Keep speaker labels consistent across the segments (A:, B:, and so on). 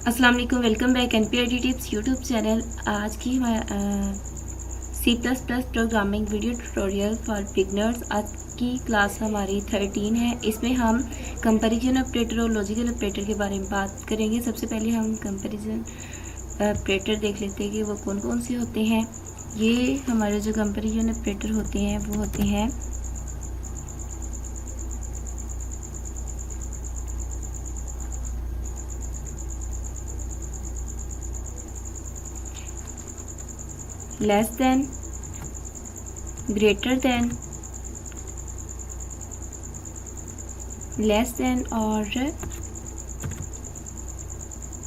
A: अस्सलाम वालेकुम, welcome back NPRT tips YouTube channel. आज की C++ programming video tutorial for beginners. आज की क्लास हमारी 13 है। इसमें हम कंपैरिजन ऑपरेटर और लॉजिकल ऑपरेटर के बारे में बात करेंगे। सबसे पहले हम कंपैरिजन ऑपरेटर देख लेते हैं कि वो कौन कौन से होते हैं। ये हमारे जो कंपैरिजन ऑपरेटर होते हैं वो होते हैं less than, greater than, less than और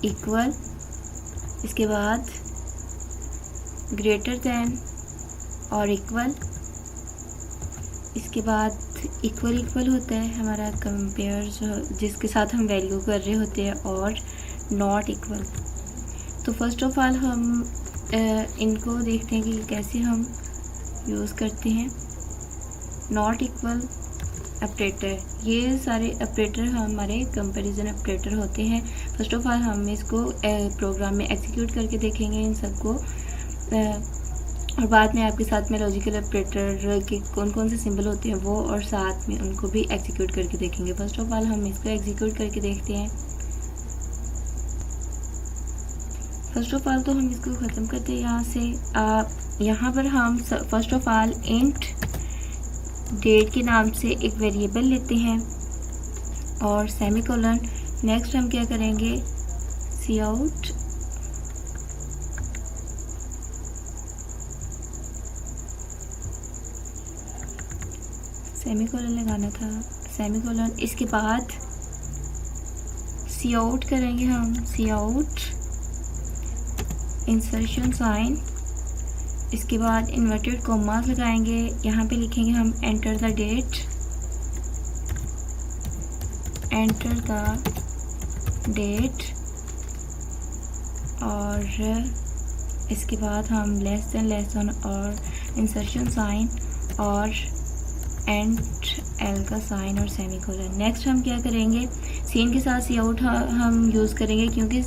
A: इक्वल। इसके बाद ग्रेटर देन और इक्वल। इसके बाद इक्वल होता है हमारा कंपेयर जो जिसके साथ हम वैल्यू कर रहे होते हैं, और नॉट इक्वल। तो फर्स्ट ऑफ ऑल हम इनको देखते हैं कि कैसे हम यूज़ करते हैं। नॉट इक्वल ऑपरेटर, ये सारे ऑपरेटर हमारे कंपैरिजन ऑपरेटर होते हैं। फर्स्ट ऑफ ऑल हम इसको प्रोग्राम में एग्जीक्यूट करके देखेंगे इन सबको, और बाद में आपके साथ में लॉजिकल ऑपरेटर के कौन कौन से सिंबल होते हैं वो, और साथ में उनको भी एग्जीक्यूट करके देखेंगे। फर्स्ट ऑफ ऑल हम इसको एग्जीक्यूट करके देखते हैं। फर्स्ट ऑफ ऑल तो हम इसको ख़त्म करते हैं यहाँ से। यहाँ पर हम first of all int date के नाम से एक वेरिएबल लेते हैं और सेमीकोलन। नेक्स्ट हम क्या करेंगे, काउट सेमीकोलन लगाना था, सेमीकोलन। इसके बाद काउट करेंगे हम, काउट इंसर्शन साइन। इसके बाद इन्वर्टेड कॉमास लगाएंगे, यहाँ पे लिखेंगे हम enter the date, enter the date. और इसके बाद हम लेस देन और इंसर्शन साइन और एंड एल का साइन और सेमीकोलन। नेक्स्ट हम क्या करेंगे, सीन के साथ काउट हम यूज़ करेंगे क्योंकि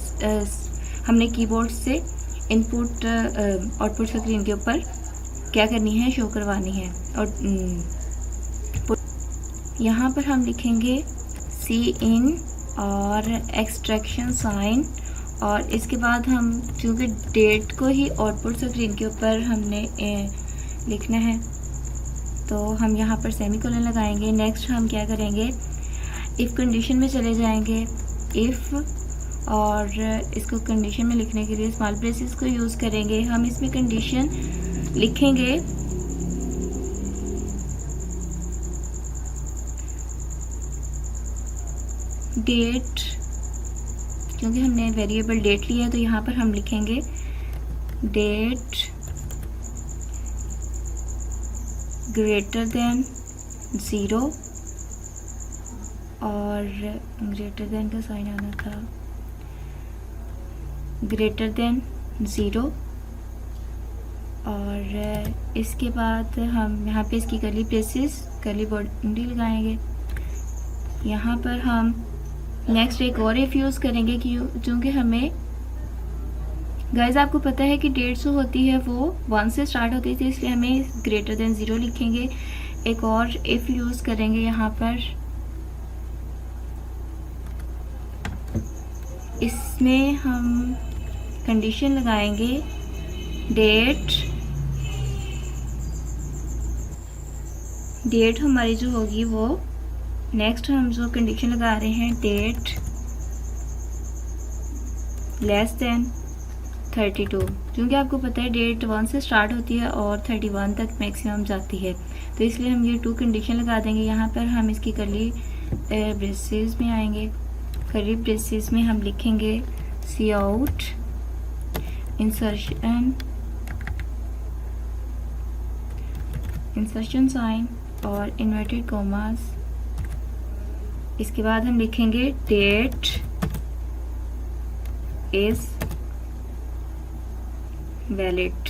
A: हमने कीबोर्ड से इनपुट आउटपुट स्क्रीन के ऊपर क्या करनी है, शो करवानी है। और यहाँ पर हम लिखेंगे सी इन और एक्सट्रैक्शन साइन। और इसके बाद हम क्योंकि डेट को ही आउटपुट स्क्रीन के ऊपर हमने लिखना है तो हम यहाँ पर सेमीकोलन लगाएंगे। नेक्स्ट हम क्या करेंगे, इफ़ कंडीशन में चले जाएंगे, इफ़, और इसको कंडीशन में लिखने के लिए स्मॉल ब्रेसेस को यूज़ करेंगे। हम इसमें कंडीशन लिखेंगे डेट, क्योंकि हमने वेरिएबल डेट लिया है तो यहाँ पर हम लिखेंगे डेट ग्रेटर देन 0, और ग्रेटर देन का साइन आना था, ग्रेटर देन 0। और इसके बाद हम यहाँ पे इसकी कर्ली ब्रेसेस, कर्ली बॉडी लगाएंगे। यहाँ पर हम नेक्स्ट एक और इफ यूज़ करेंगे क्योंकि हमें गाइस आपको पता है कि 150 होती है वो 1 से स्टार्ट होती थी, इसलिए हमें ग्रेटर देन 0 लिखेंगे। एक और इफ यूज़ करेंगे यहाँ पर, इसमें हम कंडीशन लगाएंगे डेट हमारी जो होगी वो, नेक्स्ट हम जो कंडीशन लगा रहे हैं डेट लेस देन 32, क्योंकि आपको पता है डेट 1 से स्टार्ट होती है और 31 तक मैक्सिमम जाती है, तो इसलिए हम ये 2 कंडीशन लगा देंगे। यहाँ पर हम इसकी कर्ली ब्रेसेस में आएंगे, कर्ली ब्रेसेस में हम लिखेंगे काउट इंसर्शन साइन और इन्वर्टेड कॉमास। इसके बाद हम लिखेंगे डेट इज वैलिड।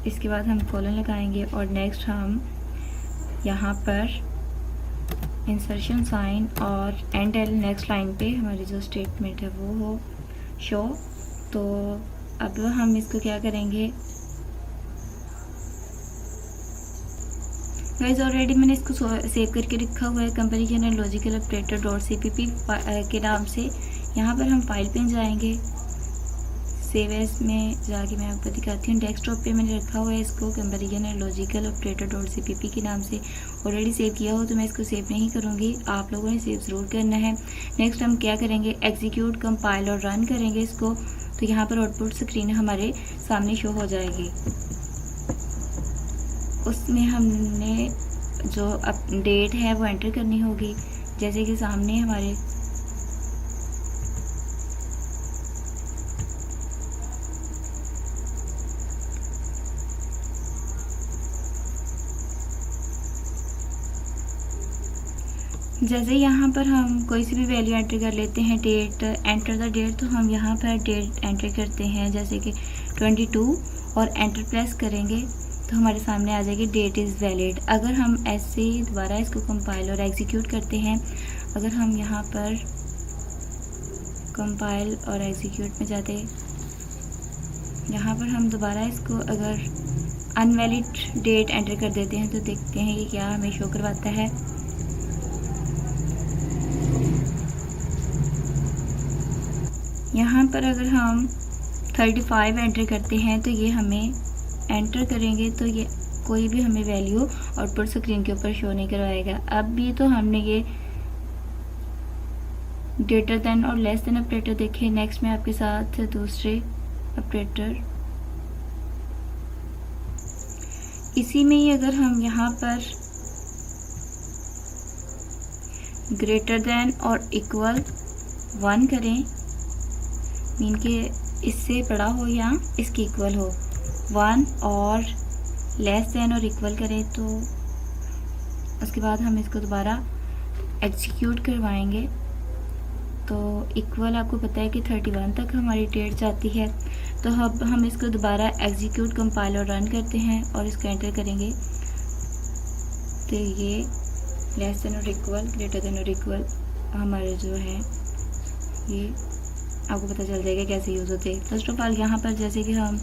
A: इसके बाद हम कॉलन लगाएंगे और नेक्स्ट हम यहाँ पर इंसर्शन साइन और एंड एल नेक्स्ट लाइन पे हमारी जो स्टेटमेंट है वो हो शो। तो अब हम इसको क्या करेंगे गाइस, ऑलरेडी मैंने इसको सेव करके रखा हुआ है comparison and logical operator dot CPP के नाम से। यहाँ पर हम फाइल पे जाएंगे, सेव एज में जाके मैं आपको दिखाती हूँ। डेस्कटॉप पे मैंने रखा हुआ है इसको comparison and logical operator dot CPP के नाम से। ऑलरेडी सेव किया हो तो मैं इसको सेव नहीं करूँगी, आप लोगों ने सेव ज़रूर करना है। नेक्स्ट हम क्या करेंगे, एग्जीक्यूट कंपाइल और रन करेंगे इसको। तो यहाँ पर आउटपुट स्क्रीन हमारे सामने शो हो जाएगी। उसमें हमने जो अपडेट है वो एंटर करनी होगी, जैसे कि सामने हमारे जैसे यहाँ पर हम कोई सी भी वैल्यू एंटर कर लेते हैं, डेट एंटर द डेट, तो हम यहाँ पर डेट एंटर करते हैं जैसे कि 22 और एंटर प्रेस करेंगे तो हमारे सामने आ जाएगी डेट इज़ वैलिड। अगर हम ऐसे ही दोबारा इसको कंपाइल और एग्जीक्यूट करते हैं, अगर हम यहाँ पर कंपाइल और एग्जीक्यूट में जाते, यहाँ पर हम दोबारा इसको अगर अनवैलिड डेट एंटर कर देते हैं तो देखते हैं ये क्या हमें शो करवाता है। यहाँ पर अगर हम 35 एंटर करते हैं तो ये हमें एंटर करेंगे तो ये कोई भी हमें वैल्यू आउटपुट स्क्रीन के ऊपर शो नहीं करवाएगा। अब भी तो हमने ये ग्रेटर देन और लेस देन ऑपरेटर देखे। नेक्स्ट में आपके साथ दूसरे ऑपरेटर, इसी में ही अगर हम यहाँ पर ग्रेटर देन और इक्वल 1 करें, मीन के इससे बड़ा हो या इसके इक्वल हो, 1 और लेस देन और इक्वल करें तो उसके बाद हम इसको दोबारा एग्जीक्यूट करवाएंगे। तो इक्वल आपको पता है कि 31 तक हमारी डेट जाती है। तो अब हम इसको दोबारा एग्जीक्यूट कंपाइल और रन करते हैं और इसको एंटर करेंगे तो ये लेस देन और इक्वल, ग्रेटर देन और इक्वल हमारे जो है ये आपको पता चल जाएगा कैसे यूज़ होते हैं। फर्स्ट ऑफ ऑल यहाँ पर जैसे कि हम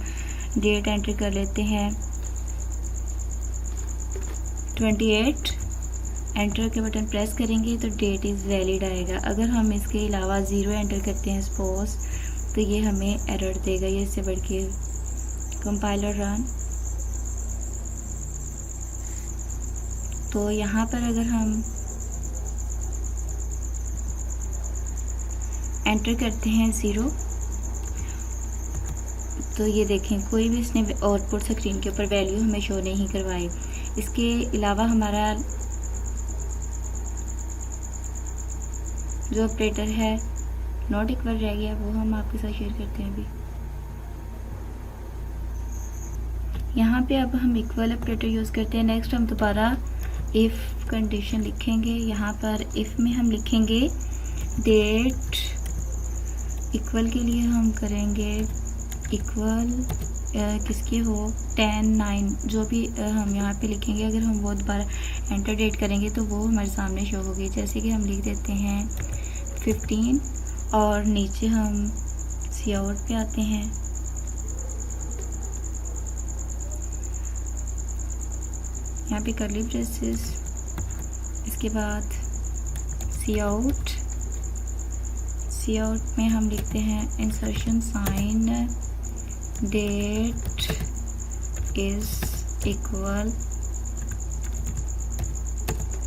A: डेट एंटर कर लेते हैं 28, एंटर के बटन प्रेस करेंगे तो डेट इज़ वैलिड आएगा। अगर हम इसके अलावा 0 एंटर करते हैं सपोज तो ये हमें एरर देगा। ये इससे बढ़ के कंपाइलर रन, तो यहाँ पर अगर हम एंटर करते हैं 0 तो ये देखें कोई भी इसने आउटपुट स्क्रीन के ऊपर वैल्यू हमें शो नहीं करवाई। इसके अलावा हमारा जो ऑपरेटर है नॉट इक्वल रह गया, वो हम आपके साथ शेयर करते हैं अभी। यहाँ पे अब हम इक्वल ऑपरेटर यूज़ करते हैं। नेक्स्ट हम दोबारा इफ़ कंडीशन लिखेंगे। यहाँ पर इफ़ में हम लिखेंगे डेट इक्वल के लिए हम करेंगे इक्वल किसके हो 10, 9 जो भी हम यहाँ पे लिखेंगे। अगर हम वो दोबारा एंटर डेट करेंगे तो वो हमारे सामने शो होगी। जैसे कि हम लिख देते हैं 15 और नीचे हम सी आउट पे आते हैं। यहाँ पे कर्ली ब्रेसेस, इसके बाद सी आउट में हम लिखते हैं insertion sign date is equal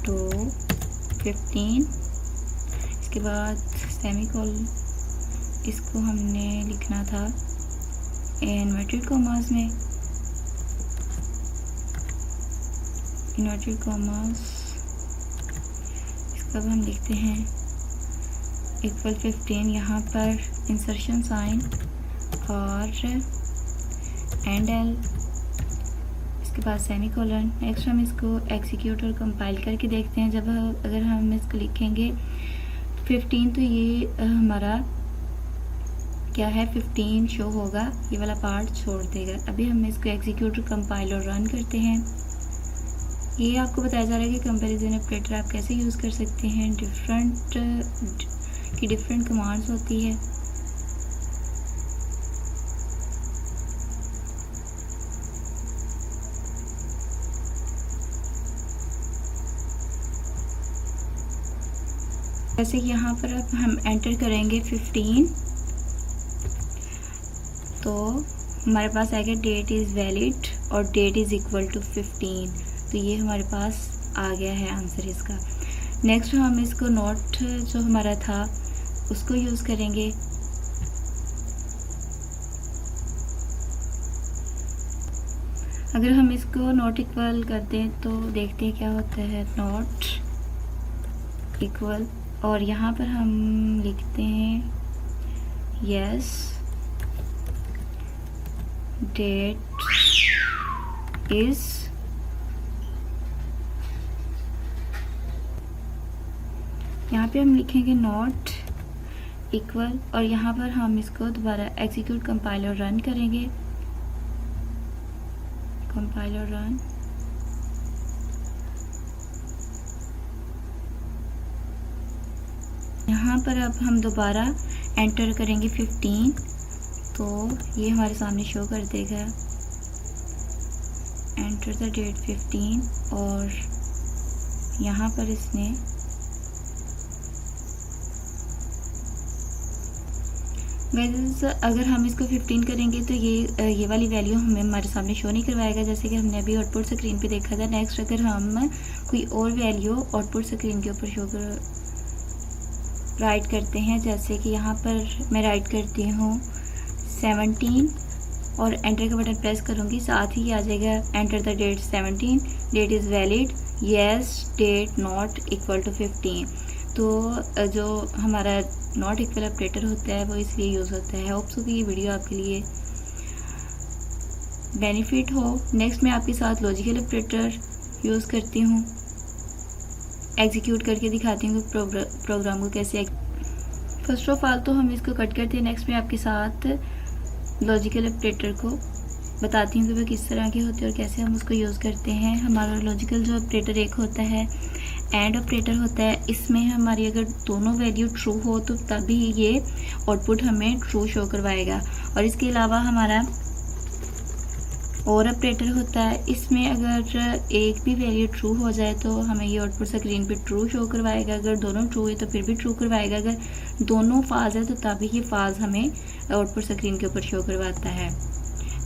A: to 15। इसके बाद सेमीकोलन, इसको हमने लिखना था इन्वर्टेड कॉमास में, इन्वर्टेड कॉमास। इसका अब हम लिखते हैं इक्वल 15। यहाँ पर इंसर्शन साइन और एंड एल, इसके बाद सेमीकोलन। नेक्स्ट हम इसको एग्जीक्यूट और कंपाइल करके देखते हैं। जब अगर हम इसको लिखेंगे 15 तो ये हमारा क्या है 15 शो होगा, ये वाला पार्ट छोड़ देगा। अभी हम इसको एग्जीक्यूट कंपाइल और रन करते हैं ये आपको बताया जा रहा है कि कंपैरिजन ऑपरेटर आप कैसे यूज़ कर सकते हैं। डिफरेंट कमांड्स होती है। जैसे कि यहाँ पर अब हम एंटर करेंगे 15, तो हमारे पास आएगा डेट इज़ वैलिड और डेट इज़ इक्वल टू 15। तो ये हमारे पास आ गया है आंसर इसका। नेक्स्ट हम इसको नोट जो हमारा था उसको यूज़ करेंगे। अगर हम इसको नॉट इक्वल कर दें तो देखते हैं क्या होता है। नॉट इक्वल, और यहाँ पर हम लिखते हैं यस डेट इज़ यहाँ पे हम लिखेंगे नॉट इक्वल, और यहाँ पर हम इसको दोबारा एग्जीक्यूट कंपाइलर रन करेंगे। कंपाइलर रन, यहाँ पर अब हम दोबारा एंटर करेंगे 15, तो ये हमारे सामने शो कर देगा एंटर द डेट 15, और यहाँ पर इसने गाइस अगर हम इसको 15 करेंगे तो ये वाली वैल्यू हमें हमारे सामने शो नहीं करवाएगा, जैसे कि हमने अभी आउटपुट स्क्रीन पे देखा था। नेक्स्ट अगर हम कोई और वैल्यू आउटपुट स्क्रीन के ऊपर शो कर राइट करते हैं, जैसे कि यहाँ पर मैं राइट करती हूँ 17 और एंटर का बटन प्रेस करूँगी, साथ ही आ जाएगा enter the date 17, date is valid, yes date not equal to 15। तो जो हमारा नॉट इक्वल ऑपरेटर होता है वो इसलिए यूज़ होता है। होप सो कि ये वीडियो आपके लिए बेनिफिट हो। नेक्स्ट मैं आपके साथ लॉजिकल ऑपरेटर यूज़ करती हूँ, एग्जीक्यूट करके दिखाती हूँ प्रोग्राम को कैसे। फर्स्ट ऑफ ऑल तो हम इसको कट करते हैं। नेक्स्ट मैं आपके साथ लॉजिकल ऑपरेटर को बताती हूँ कि वो किस तरह के होते हैं और कैसे हम उसको यूज़ करते हैं। हमारा लॉजिकल जो ऑपरेटर एक होता है एंड ऑपरेटर होता है। इसमें हमारी अगर दोनों वैल्यू ट्रू हो तो तभी ये आउटपुट हमें ट्रू शो करवाएगा। और इसके अलावा हमारा और ऑपरेटर होता है, इसमें अगर एक भी वैल्यू ट्रू हो जाए तो हमें ये आउटपुट स्क्रीन पे ट्रू शो करवाएगा। अगर दोनों ट्रू है तो फिर भी ट्रू करवाएगा। अगर दोनों फाज है तो तभी ये फाज हमें आउटपुट स्क्रीन के ऊपर शो करवाता है।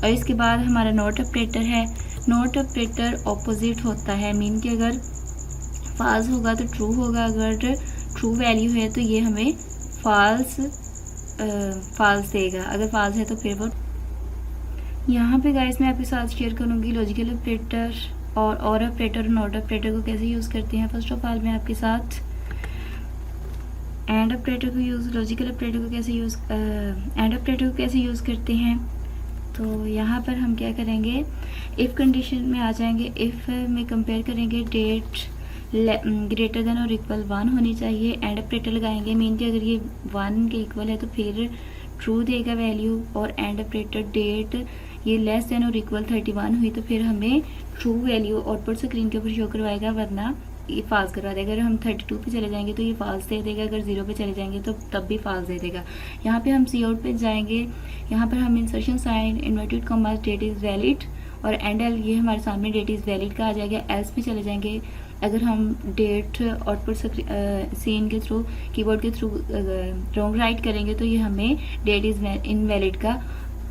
A: और इसके बाद हमारा नॉट ऑपरेटर है। नॉट ऑपरेटर ऑपोजिट होता है, मीन कि अगर फाल्स होगा तो ट्रू होगा, अगर ट्रू वैल्यू है तो ये हमें फाल्स देगा, अगर फाल्स है तो फिर वो। यहाँ पे गाइस मैं आपके साथ शेयर करूँगी लॉजिकल ऑपरेटर और ऑपरेटर और नॉट ऑपरेटर को कैसे यूज़ करते हैं। फर्स्ट ऑफ ऑल मैं आपके साथ एंड ऑपरेटर को लॉजिकल ऑपरेटर को कैसे एंड ऑपरेटर को कैसे यूज़ करते हैं। तो यहाँ पर हम क्या करेंगे, इफ़ कंडीशन में आ जाएंगे। इफ़ में कंपेयर करेंगे डेट ग्रेटर देन और इक्वल 1 होनी चाहिए। एंड ऑपरेटर लगाएंगे, मीन कि अगर ये 1 के इक्वल है तो फिर ट्रू देगा वैल्यू। और एंड ऑपरेटर डेट ये लेस देन और इक्वल 31 हुई तो फिर हमें ट्रू वैल्यू आउटपुट स्क्रीन के ऊपर शो करवाएगा, वरना ये फाल्स करवा देगा। अगर हम 32 पे चले जाएंगे तो ये फाल्स दे देगा, अगर 0 पे चले जाएंगे तो तब भी फाल्स दे देगा। यहाँ पे हम सी आउट पे जाएंगे, यहाँ पर हम insertion sign inverted comma date is valid और एंड एल, ये हमारे सामने डेट इज़ वैलिड का आ जाएगा। एल्स पे चले जाएंगे, अगर हम डेट आउटपुट सीन के थ्रू कीबोर्ड के थ्रू रॉन्ग राइट करेंगे तो ये हमें डेट इज़ इनवैलिड का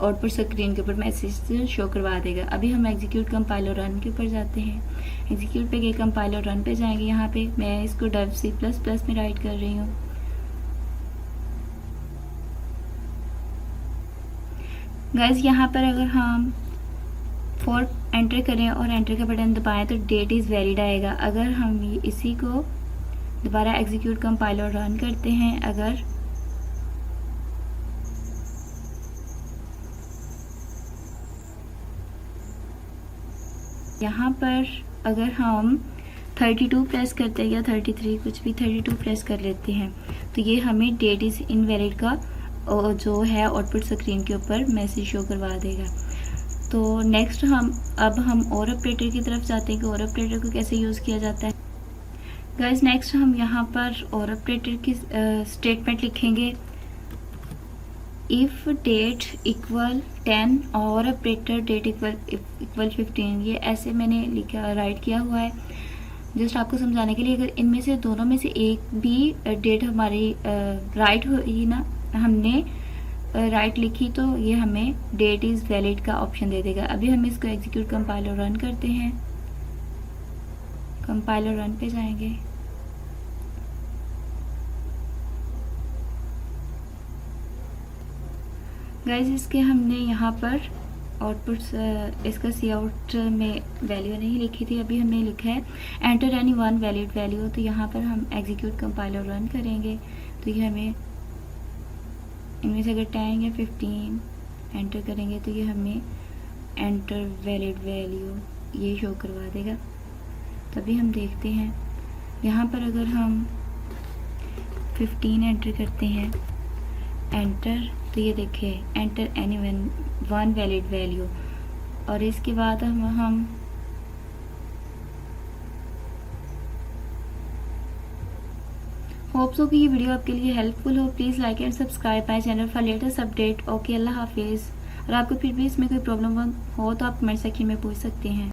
A: आउटपुट स्क्रीन के ऊपर मैसेज शो करवा देगा। अभी हम एग्जीक्यूट कंपाइलर रन के ऊपर जाते हैं। एग्जीक्यूट पे गए, कंपाइलर रन पे जाएंगे। यहाँ पे मैं इसको C++ में राइट कर रही हूँ। गाइस यहाँ पर अगर हम 4 एंटर करें और एंटर का बटन दबाएं तो डेट इज़ वैलिड आएगा। अगर हम इसी को दोबारा एग्जीक्यूट कंपाइलर रन करते हैं, अगर यहाँ पर अगर हम 32 प्रेस करते हैं या 33, कुछ भी 32 प्रेस कर लेते हैं तो ये हमें डेट इज़ इनवैलिड का जो है आउटपुट स्क्रीन के ऊपर मैसेज शो करवा देगा। तो नेक्स्ट हम और ऑपरेटर की तरफ जाते हैं कि और ऑपरेटर को कैसे यूज़ किया जाता है। गाइस नेक्स्ट हम यहाँ पर और ऑपरेटर की स्टेटमेंट लिखेंगे। इफ़ डेट इक्वल 10 और ऑपरेटर डेट इक्वल 15, ये ऐसे मैंने लिखा राइट किया हुआ है जस्ट आपको समझाने के लिए। अगर इनमें से दोनों में से एक भी डेट हमारी राइट हुई ना, हमने राइट लिखी, तो ये हमें डेट इज़ वैलिड का ऑप्शन दे देगा। अभी हम इसको एग्जीक्यूट कंपाइलर रन करते हैं। कंपाइलर रन पे जाएंगे। गाइस इसके हमने यहाँ पर आउटपुट इसका सी आउट में वैल्यू नहीं लिखी थी, अभी हमने लिखा है enter any one valid value. तो यहाँ पर हम एग्जीक्यूट कंपाइलर रन करेंगे तो ये हमें इनमें से अगर 10 या 15 एंटर करेंगे तो ये हमें एंटर वैलिड वैल्यू ये शो करवा देगा। तभी हम देखते हैं यहाँ पर अगर हम 15 एंटर करते हैं एंटर, तो ये देखिए enter any one valid value. और इसके बाद हम होप सो कि ये वीडियो आपके लिए हेल्पफुल हो। Please like and subscribe my channel for latest update. Okay, अल्लाह हाफिज़। और आपको फिर भी इसमें कोई प्रॉब्लम हो तो आप कमेंट सेक्शन में पूछ सकते हैं।